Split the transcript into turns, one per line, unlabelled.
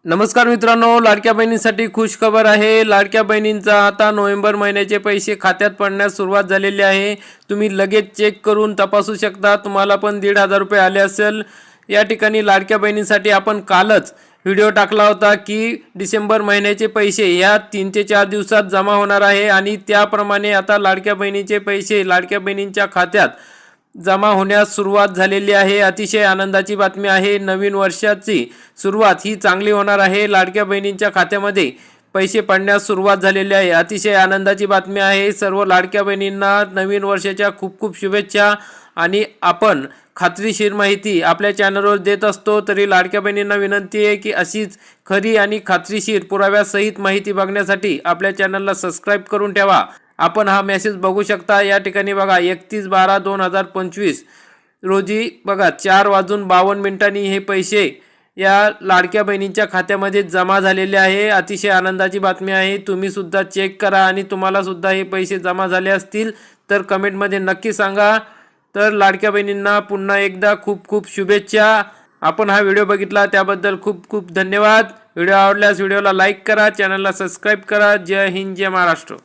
नमस्कार मित्रांनो, लाडक्या बहिणींसाठी खुश खबर आहे। लाडक्या बहिणींचा आता नोव्हेंबर महिन्याचे पैसे खात्यात पडण्यास सुरुवात झालेली आहे। तुम्ही लगेच चेक करून तपासू शकता, तुम्हाला पण 1,500 रुपये आले असेल। या ठिकाणी लाडक्या बहिणींसाठी आपण कालच व्हिडिओ टाकला होता की डिसेंबर महिन्याचे पैसे या 3 ते 4 दिवसात जमा होणार आहे आणि त्याप्रमाणे आता लाडक्या बहिणीचे पैसे लाडक्या बहिणींच्या खात्यात जमा होण्यास सुरुवात झालेली आहे। अतिशय आनंदाची बातमी आहे। नवीन वर्षाची सुरुवात ही चांगली होणार आहे। लाडक्या बहिणींच्या खात्यामध्ये पैसे पडण्यास सुरुवात झालेली आहे। अतिशय आनंदाची बातमी आहे। सर्व लाडक्या बहिणींना नवीन वर्षाच्या खूप खूप शुभेच्छा। आणि आपण खात्रीशीर माहिती आपल्या चॅनलवर देत असतो, तरी लाडक्या बहिणींना विनंती आहे की अशीच खरी आणि खात्रीशीर पुराव्यासहित माहिती बघण्यासाठी आपल्या चॅनलला सबस्क्राइब करून ठेवा। आपण हा मेसेज बघू शकता या ठिकाणी बघा, 31/12/2025 रोजी बघा 4:52 हे पैसे या लाडक्या बहिणींच्या खात्यामध्ये जमा झालेले आहे। अतिशय आनंदाची बातमी आहे। तुम्ही सुद्धा चेक करा आणि तुम्हाला सुद्धा हे पैसे जमा झाले असतील तर कमेंटमध्ये नक्की सांगा। तर लाडक्या बहिणींना पुन्हा एकदा खूप खूप शुभेच्छा। आपण हा व्हिडिओ बघितला त्याबद्दल खूप खूप धन्यवाद। व्हिडिओ आवडल्यास व्हिडिओला लाईक करा, चॅनलला सबस्क्राइब करा। जय हिंद, जय महाराष्ट्र।